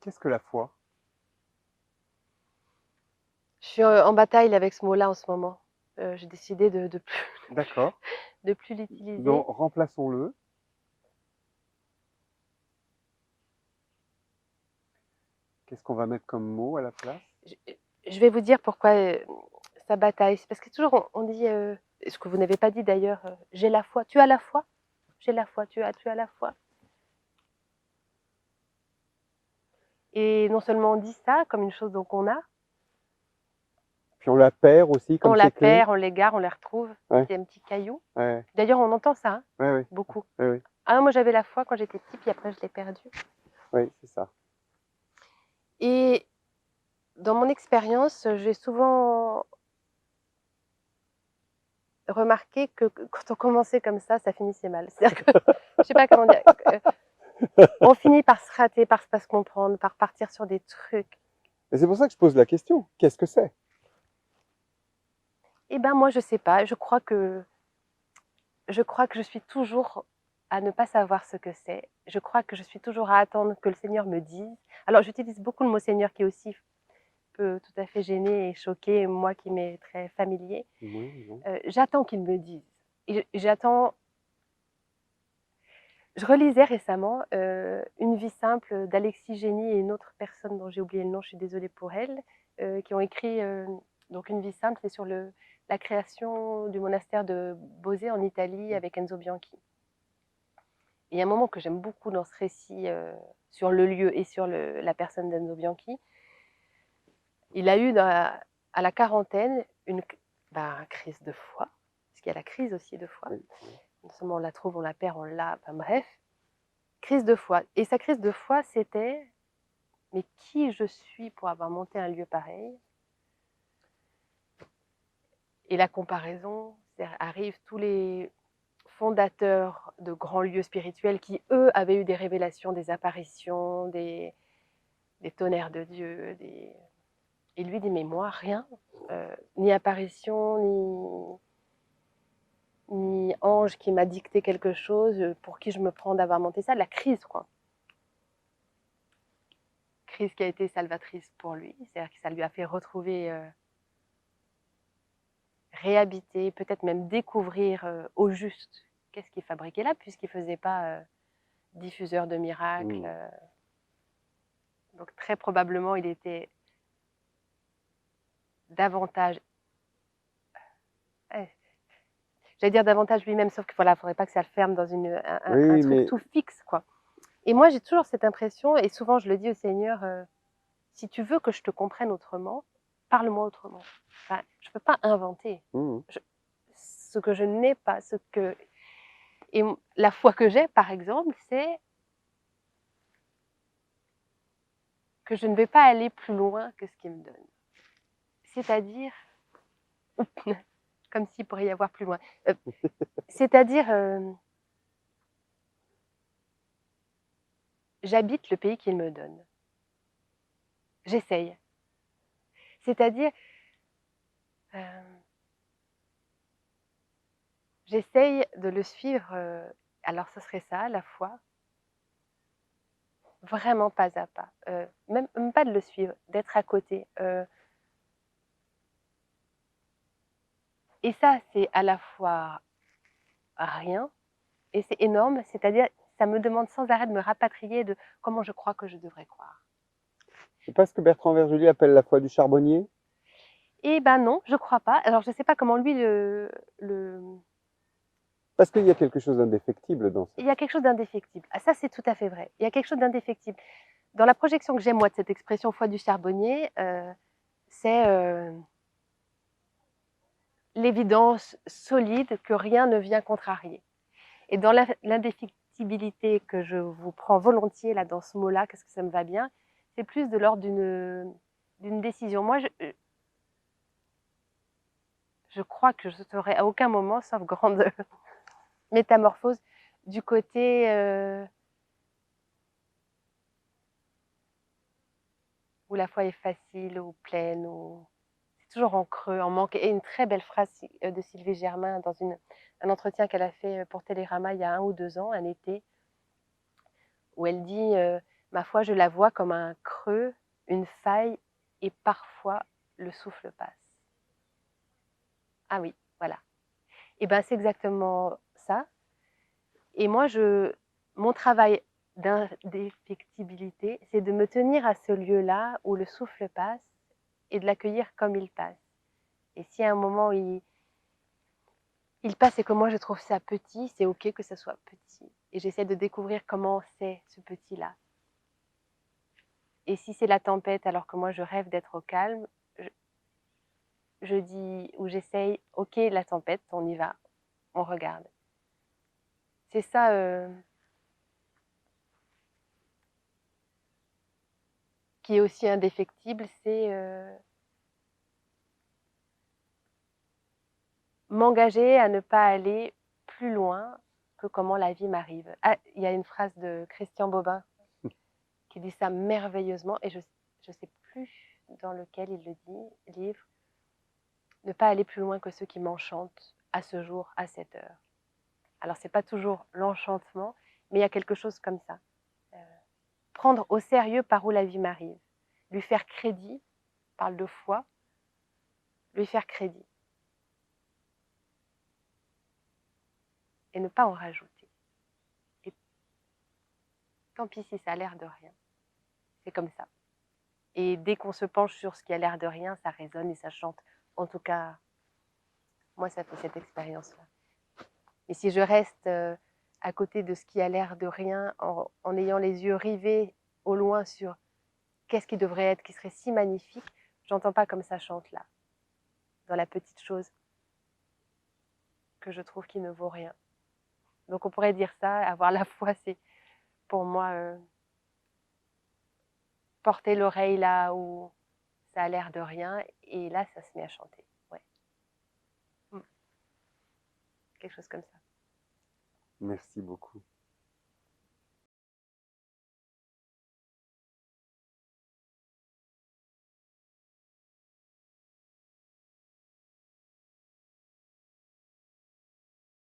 Qu'est-ce que la foi? Je suis, en bataille avec ce mot-là en ce moment. J'ai décidé de plus D'accord. de plus Donc l'utiliser. remplaçons-le. Qu'est-ce qu'on va mettre comme mot à la place? Je je vais vous dire pourquoi, ça bataille. C'est parce que toujours on dit, ce que vous n'avez pas dit d'ailleurs, «J'ai la foi». «Tu as la foi?» «J'ai la foi». «Tu as la foi?» Et non seulement on dit ça comme une chose donc on a, Puis on la perd aussi on comme la ses clés. perd, on l'égare, on les retrouve, Ouais, c'est un petit caillou. ouais, D'ailleurs on entend ça, hein, ouais, ouais, beaucoup. ouais, ouais, «Ah moi j'avais la foi quand j'étais petit puis après je l'ai perdue». ouais, c'est ça. Et dans mon expérience, j'ai souvent remarqué que quand on commençait comme ça finissait mal. C'est-à-dire que je sais pas comment dire, on finit par se rater, par pas se comprendre, par partir sur des trucs. Et c'est pour ça que je pose la question. Qu'est-ce que c'est? Et ben moi je sais pas, je crois que je suis toujours à ne pas savoir ce que c'est. Je crois que je suis toujours à attendre que le Seigneur me dise. Alors j'utilise beaucoup le mot Seigneur qui aussi peut tout à fait gêner et choquer, moi qui m'est très familier. Oui, non. J'attends qu'il me dise. Et j'attends. Je relisais récemment Une vie simple d'Alexis Génie et une autre personne dont j'ai oublié le nom, je suis désolée pour elle, qui ont écrit donc Une vie simple, c'est sur la création du monastère de Bosé en Italie avec Enzo Bianchi. Et il y a un moment que j'aime beaucoup dans ce récit sur le lieu et sur la personne d'Enzo Bianchi. Il a eu à la quarantaine une crise de foi, parce qu'il y a la crise aussi de foi. Oui, oui. Non seulement on la trouve, on la perd, on l'a, enfin bref. Crise de foi. Et sa crise de foi, c'était: mais qui je suis pour avoir monté un lieu pareil? Et la comparaison, arrive tous les fondateurs de grands lieux spirituels qui, eux, avaient eu des révélations, des apparitions, des tonnerres de Dieu. Et lui dit, mais moi, rien. Ni apparition, ni ange qui m'a dicté quelque chose, pour qui je me prends d'avoir monté ça. La crise, quoi. Crise qui a été salvatrice pour lui. C'est-à-dire que ça lui a fait retrouver réhabiter, peut-être même découvrir au juste qu'est-ce qu'il fabriquait là, puisqu'il ne faisait pas diffuseur de miracles. Mmh. Donc très probablement, il était davantage, eh, j'allais dire davantage lui-même, sauf qu'il voilà, faudrait pas que ça le ferme dans Oui, un oui, truc mais tout fixe, quoi. Et moi, j'ai toujours cette impression, et souvent je le dis au Seigneur, si tu veux que je te comprenne autrement, parle-moi autrement. Enfin, je ne peux pas inventer. mmh. Je, ce que je n'ai pas, ce que... Et la foi que j'ai, par exemple, c'est que je ne vais pas aller plus loin que ce qu'il me donne. C'est-à-dire, comme s'il pourrait y avoir plus loin, c'est-à-dire, j'habite le pays qu'il me donne. J'essaye. C'est-à-dire, euh, j'essaye de le suivre. Alors, ce serait ça, la foi, vraiment pas à pas. Même pas de le suivre, d'être à côté. Et ça, c'est à la fois rien et c'est énorme. C'est-à-dire, ça me demande sans arrêt de me rapatrier de comment je crois que je devrais croire. C'est pas ce que Bertrand Vergely appelle la foi du charbonnier? Et ben non, je crois pas. Alors, je sais pas comment lui le... Parce qu'il y a quelque chose d'indéfectible dans Il cette... y a quelque chose d'indéfectible. Ah, ça, c'est tout à fait vrai. Il y a quelque chose d'indéfectible. Dans la projection que j'ai, moi, de cette expression foi du charbonnier, c'est l'évidence solide que rien ne vient contrarier. Et dans l'indéfectibilité que je vous prends volontiers là dans ce mot-là, qu'est-ce que ça me va bien, c'est plus de l'ordre d'une décision. Moi, je crois que je ne serai à aucun moment, sauf grande métamorphose, du côté où la foi est facile ou pleine, ou c'est toujours en creux, en manque. Et une très belle phrase de Sylvie Germain dans un entretien qu'elle a fait pour Télérama il y a 1 ou 2 ans, un été, où elle dit Ma foi, je la vois comme un creux, une faille, et parfois le souffle passe. Ah oui, voilà. Et ben c'est exactement ça. Et moi, mon travail d'indéfectibilité, c'est de me tenir à ce lieu-là où le souffle passe et de l'accueillir comme il passe. Et si à un moment il passe et que moi je trouve ça petit, c'est ok que ça soit petit. Et j'essaie de découvrir comment c'est ce petit-là. Et si c'est la tempête alors que moi je rêve d'être au calme, je dis ou j'essaye, ok la tempête, on y va, on regarde. C'est ça qui est aussi indéfectible, c'est m'engager à ne pas aller plus loin que comment la vie m'arrive. Ah, il y a une phrase de Christian Bobin qui dit ça merveilleusement, et je ne sais plus dans lequel il le dit, livre, ne pas aller plus loin que ceux qui m'enchantent à ce jour, à cette heure. Alors, ce n'est pas toujours l'enchantement, mais il y a quelque chose comme ça. Prendre au sérieux par où la vie m'arrive. Lui faire crédit, parle de foi, lui faire crédit. Et ne pas en rajouter. Et tant pis si ça a l'air de rien. C'est comme ça. Et dès qu'on se penche sur ce qui a l'air de rien, ça résonne et ça chante. En tout cas, moi, ça fait cette expérience-là. Et si je reste à côté de ce qui a l'air de rien, en ayant les yeux rivés au loin sur qu'est-ce qui devrait être, qui serait si magnifique, j'entends pas comme ça chante là, dans la petite chose que je trouve qui ne vaut rien. Donc on pourrait dire ça, avoir la foi, c'est pour moi porter l'oreille là où ça a l'air de rien, et là ça se met à chanter. Ouais. Quelque chose comme ça. Merci beaucoup.